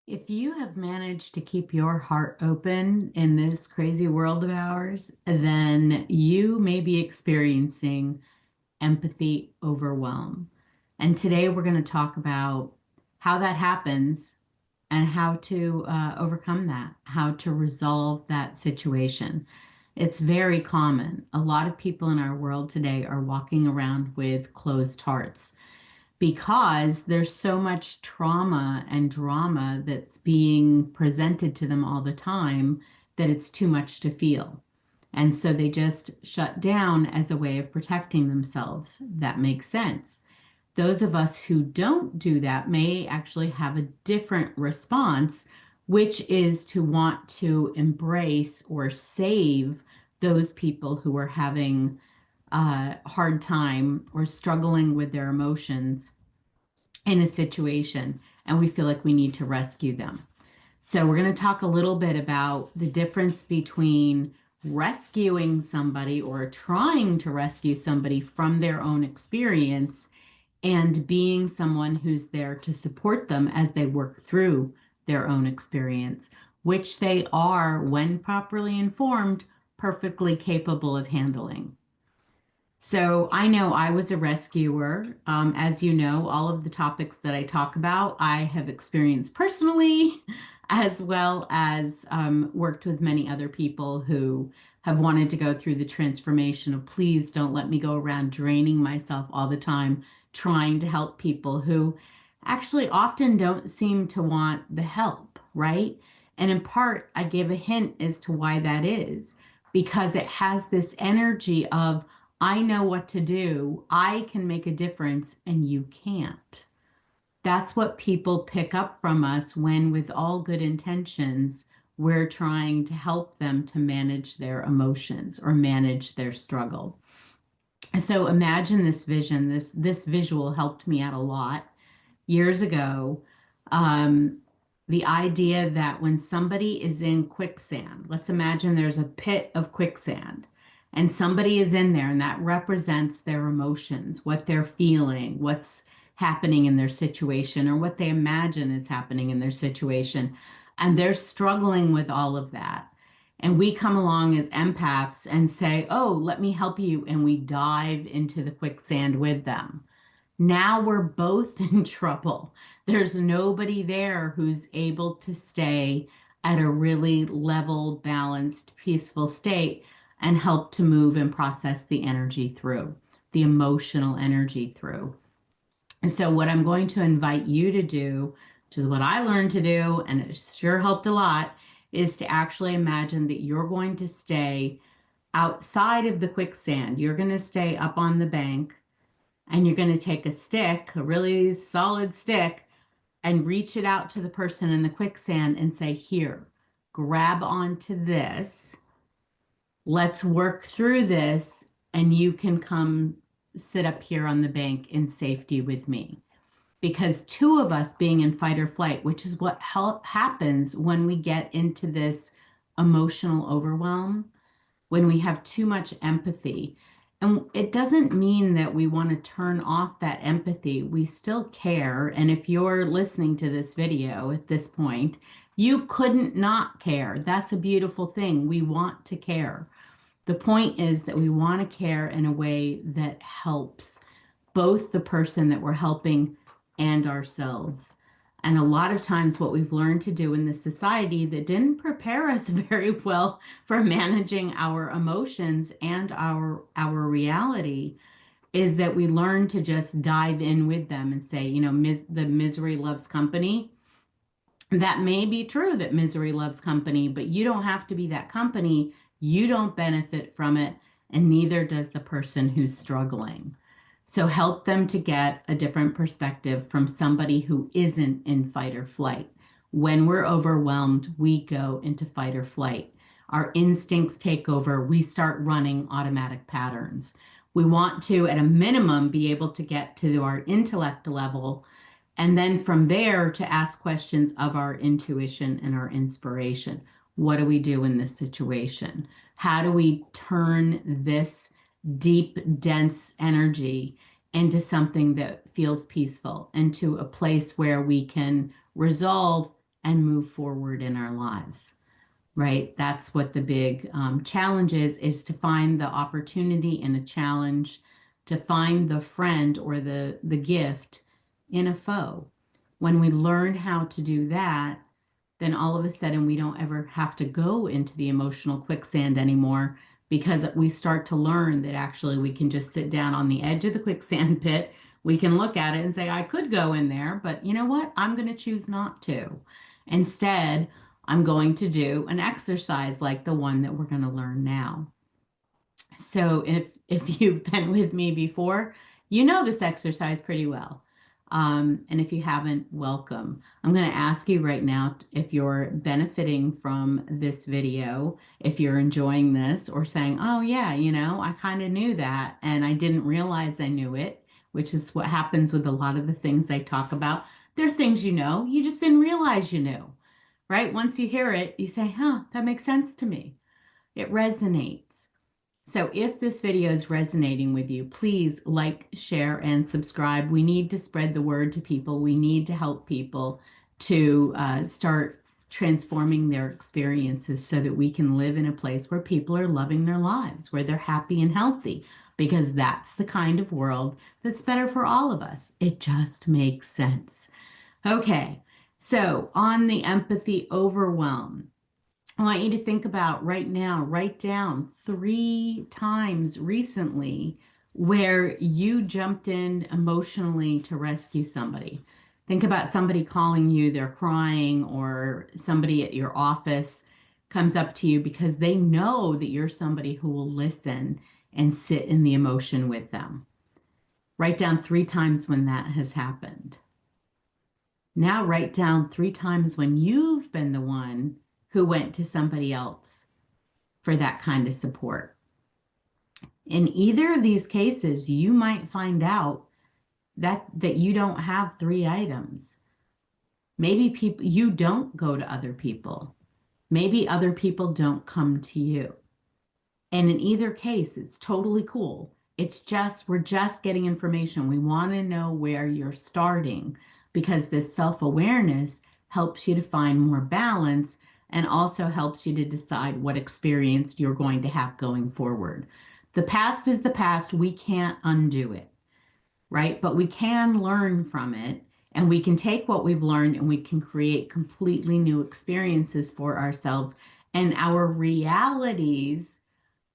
If you have managed to keep your heart open in this crazy world of ours, then you may be experiencing empathy overwhelm. And today we're going to talk about how that happens and how to overcome that, how to resolve that situation. It's very common. A lot of people in our world today are walking around with closed hearts because there's so much trauma and drama that's being presented to them all the time that it's too much to feel. And so they just shut down as a way of protecting themselves. That makes sense. Those of us who don't do that may actually have a different response, which is to want to embrace or save those people who are having a hard time or struggling with their emotions in a situation, and we feel like we need to rescue them. So, we're going to talk a little bit about the difference between rescuing somebody or trying to rescue somebody from their own experience and being someone who's there to support them as they work through their own experience, which they are, when properly informed, perfectly capable of handling. So I know I was a rescuer. As you know, all of the topics that I talk about, I have experienced personally, as well as worked with many other people who have wanted to go through the transformation of please don't let me go around draining myself all the time, trying to help people who actually often don't seem to want the help, right? And in part, I gave a hint as to why that is, because it has this energy of, I know what to do. I can make a difference and you can't. That's what people pick up from us when, with all good intentions, we're trying to help them to manage their emotions or manage their struggle. So imagine this vision. This visual helped me out a lot years ago. Um, the idea that when somebody is in quicksand, let's imagine there's a pit of quicksand and somebody is in there, and that represents their emotions, what they're feeling, what's happening in their situation, or what they imagine is happening in their situation. And they're struggling with all of that. And we come along as empaths and say, oh, let me help you. And we dive into the quicksand with them. Now we're both in trouble. There's nobody there who's able to stay at a really level, balanced, peaceful state and help to move and process the energy through, the emotional energy through. And so, what I'm going to invite you to do, which is what I learned to do, and it sure helped a lot, is to actually imagine that you're going to stay outside of the quicksand. You're going to stay up on the bank and you're going to take a stick, a really solid stick, and reach it out to the person in the quicksand and say, here, grab onto this. Let's work through this, and you can come sit up here on the bank in safety with me. Because two of us being in fight or flight, which is what happens when we get into this emotional overwhelm, when we have too much empathy. And it doesn't mean that we want to turn off that empathy. We still care. And if you're listening to this video at this point, you couldn't not care. That's a beautiful thing. We want to care. The point is that we want to care in a way that helps both the person that we're helping and ourselves. And a lot of times, what we've learned to do in this society that didn't prepare us very well for managing our emotions and our reality is that we learn to just dive in with them and say, the misery loves company. That may be true that misery loves company, but you don't have to be that company. You don't benefit from it, and neither does the person who's struggling. So help them to get a different perspective from somebody who isn't in fight or flight. When we're overwhelmed, we go into fight or flight. Our instincts take over. We start running automatic patterns. We want to, at a minimum, be able to get to our intellect level, and then from there to ask questions of our intuition and our inspiration. What do we do in this situation? How do we turn this deep, dense energy into something that feels peaceful, into a place where we can resolve and move forward in our lives, right? That's what the big challenge is to find the opportunity in a challenge, to find the friend or the gift in a foe. When we learn how to do that, then all of a sudden we don't ever have to go into the emotional quicksand anymore because we start to learn that actually we can just sit down on the edge of the quicksand pit. We can look at it and say, I could go in there, but you know what? I'm going to choose not to. Instead, I'm going to do an exercise like the one that we're going to learn now. So if you've been with me before, you know this exercise pretty well. And if you haven't, welcome. I'm going to ask you right now if you're benefiting from this video, if you're enjoying this, or saying, oh yeah, I kind of knew that and I didn't realize I knew it, which is what happens with a lot of the things I talk about. There are things you just didn't realize you knew, right? Once you hear it, you say, huh, that makes sense to me. It resonates. So if this video is resonating with you, please like, share, and subscribe. We need to spread the word to people. We need to help people to start transforming their experiences so that we can live in a place where people are loving their lives, where they're happy and healthy, because that's the kind of world that's better for all of us. It just makes sense. Okay, so on the empathy overwhelm, I want you to think about right now, write down 3 times recently where you jumped in emotionally to rescue somebody. Think about somebody calling you, they're crying, or somebody at your office comes up to you because they know that you're somebody who will listen and sit in the emotion with them. Write down 3 times when that has happened. Now write down 3 times when you've been the one who went to somebody else for that kind of support. In either of these cases, you might find out that you don't have 3 items. Maybe you don't go to other people. Maybe other people don't come to you. And in either case, it's totally cool. We're just getting information. We want to know where you're starting because this self-awareness helps you to find more balance and also helps you to decide what experience you're going to have going forward. The past is the past. We can't undo it, right? But we can learn from it, and we can take what we've learned and we can create completely new experiences for ourselves. And our realities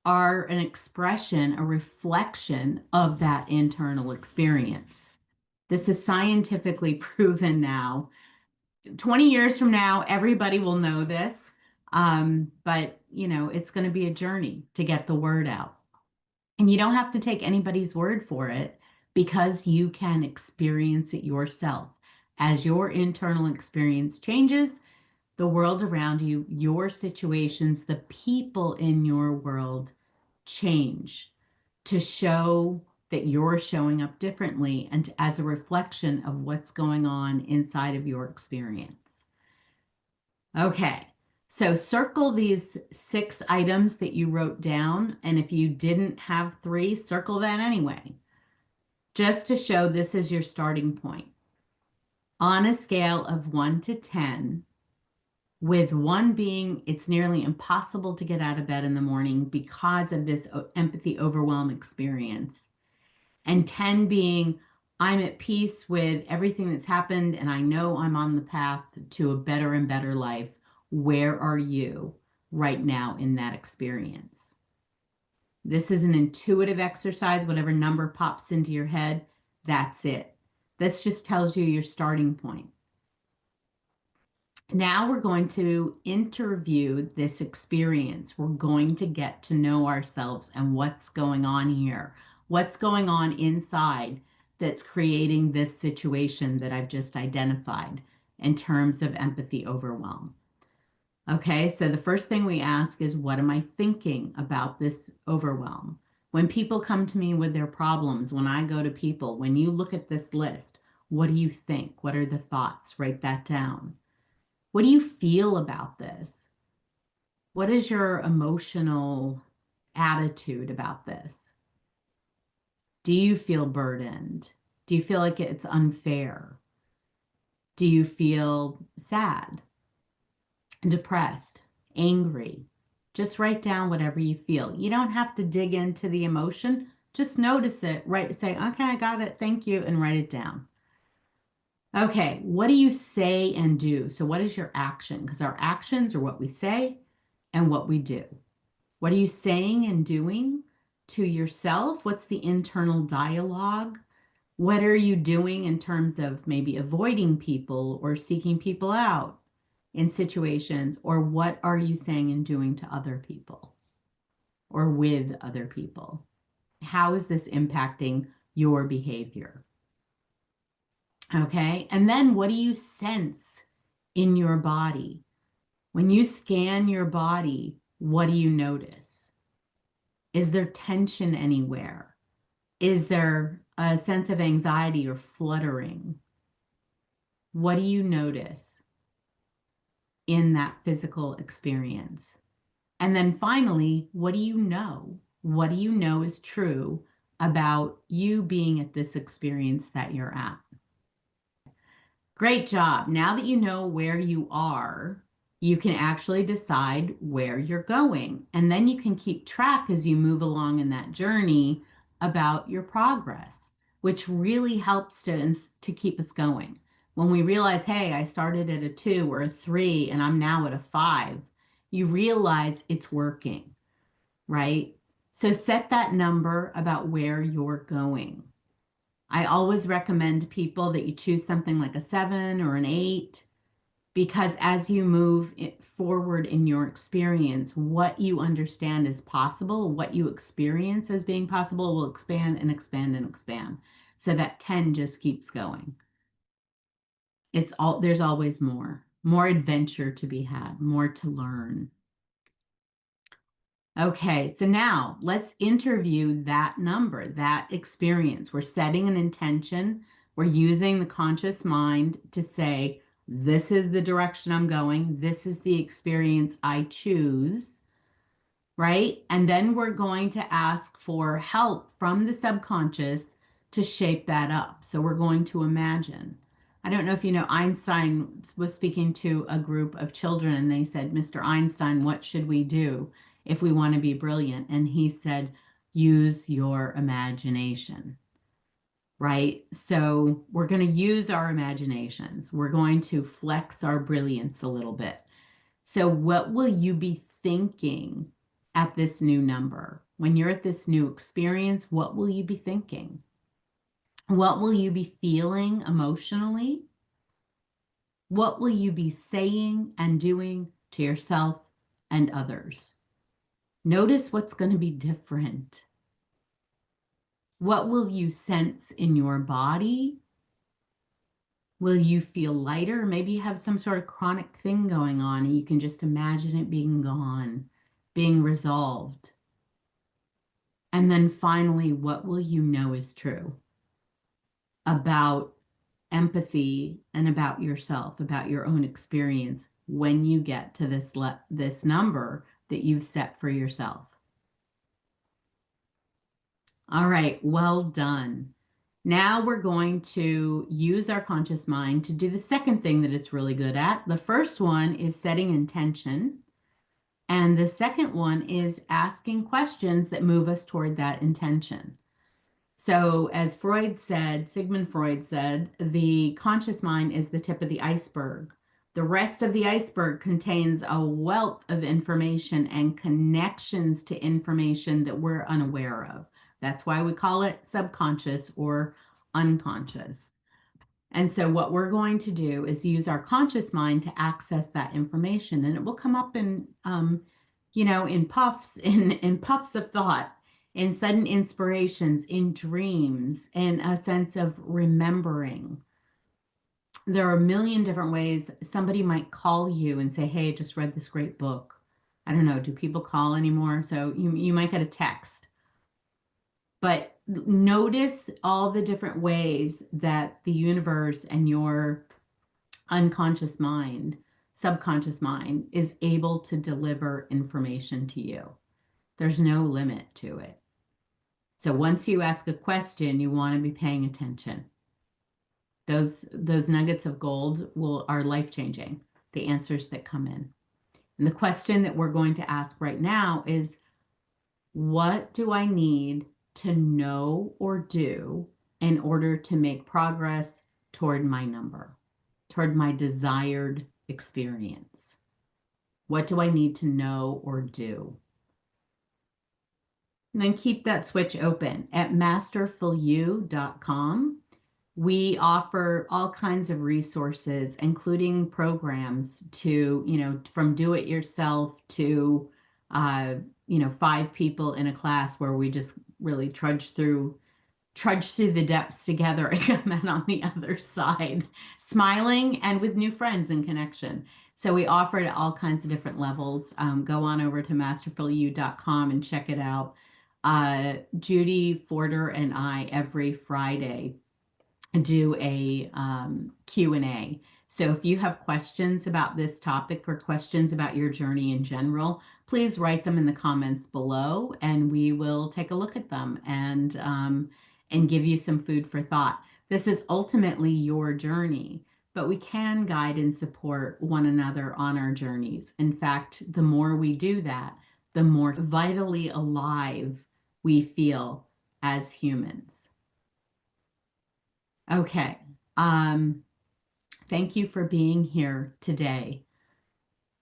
are an expression, a reflection of that internal experience. This is scientifically proven now. 20 years from now, everybody will know this. But it's going to be a journey to get the word out. And you don't have to take anybody's word for it because you can experience it yourself. As your internal experience changes, the world around you, your situations, the people in your world change to show that you're showing up differently and as a reflection of what's going on inside of your experience. Okay, so circle these 6 items that you wrote down, and if you didn't have 3, circle that anyway, just to show this is your starting point. On a scale of 1 to 10, with 1 being it's nearly impossible to get out of bed in the morning because of this empathy overwhelm experience, and 10 being I'm at peace with everything that's happened and I know I'm on the path to a better and better life. Where are you right now in that experience? This is an intuitive exercise. Whatever number pops into your head, that's it. This just tells you your starting point. Now we're going to interview this experience. We're going to get to know ourselves and what's going on here. What's going on inside that's creating this situation that I've just identified in terms of empathy overwhelm. Okay, so the first thing we ask is, what am I thinking about this overwhelm? When people come to me with their problems, when I go to people, when you look at this list, what do you think? What are the thoughts? Write that down. What do you feel about this? What is your emotional attitude about this? Do you feel burdened? Do you feel like it's unfair? Do you feel sad? depressed, angry. Just write down whatever you feel. You don't have to dig into the emotion. Just notice it, right? Say, okay, I got it. Thank you. And write it down. Okay, what do you say and do? So, what is your action? Because our actions are what we say and what we do. What are you saying and doing to yourself? What's the internal dialogue? What are you doing in terms of maybe avoiding people or seeking people out in situations? Or what are you saying and doing to other people or with other people? How is this impacting your behavior? Okay. And then what do you sense in your body? When you scan your body, what do you notice? Is there tension anywhere? Is there a sense of anxiety or fluttering? What do you notice in that physical experience? And then finally, what do you know? What do you know is true about you being at this experience that you're at? Great job. Now that you know where you are, you can actually decide where you're going. And then you can keep track as you move along in that journey about your progress, which really helps to keep us going. When we realize, hey, I started at a 2 or a 3 and I'm now at a 5, you realize it's working, right? So set that number about where you're going. I always recommend people that you choose something like a 7 or an 8 because as you move forward in your experience, what you understand is possible, what you experience as being possible will expand and expand and expand. So that 10 just keeps going. There's always more adventure to be had, more to learn. Okay, so now let's interview that number, that experience. We're setting an intention. We're using the conscious mind to say, this is the direction I'm going. This is the experience I choose, right? And then we're going to ask for help from the subconscious to shape that up. So we're going to imagine. I don't know if you know, Einstein was speaking to a group of children and they said, Mr. Einstein, what should we do if we want to be brilliant? And he said, use your imagination, right? So we're going to use our imaginations. We're going to flex our brilliance a little bit. So what will you be thinking at this new number? When you're at this new experience, what will you be thinking? What will you be feeling emotionally? What will you be saying and doing to yourself and others? Notice what's going to be different. What will you sense in your body? Will you feel lighter? Maybe you have some sort of chronic thing going on and you can just imagine it being gone, being resolved. And then finally, what will you know is true about empathy and about yourself, about your own experience when you get to this number that you've set for yourself? All right, well done. Now we're going to use our conscious mind to do the second thing that it's really good at. The first one is setting intention. And the second one is asking questions that move us toward that intention. So, as Sigmund Freud said, the conscious mind is the tip of the iceberg. The rest of the iceberg contains a wealth of information and connections to information that we're unaware of. That's why we call it subconscious or unconscious. And so what we're going to do is use our conscious mind to access that information, and it will come up in puffs, in puffs of thought, in sudden inspirations, in dreams, in a sense of remembering. There are a million different ways somebody might call you and say, "Hey, I just read this great book." I don't know, do people call anymore? So you might get a text. But notice all the different ways that the universe and your unconscious mind, subconscious mind, is able to deliver information to you. There's no limit to it. So once you ask a question, you want to be paying attention. Those nuggets of gold are life-changing, the answers that come in. And the question that we're going to ask right now is, what do I need to know or do in order to make progress toward my number, toward my desired experience? What do I need to know or do? And then keep that switch open at masterfulyou.com. We offer all kinds of resources, including programs to, from do it yourself to, uh, 5 people in a class where we just really trudge through the depths together and come out on the other side, smiling and with new friends and connection. So we offer it at all kinds of different levels. Go on over to masterfulyou.com and check it out. Judy Forder and I every Friday do a Q&A. So if you have questions about this topic or questions about your journey in general, please write them in the comments below and we will take a look at them and give you some food for thought. This is ultimately your journey, but we can guide and support one another on our journeys. In fact, the more we do that, the more vitally alive we feel as humans. Okay. Um, Thank you for being here today.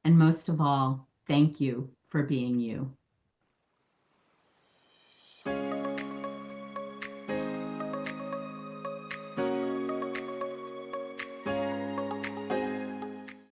And most of all, thank you for being you.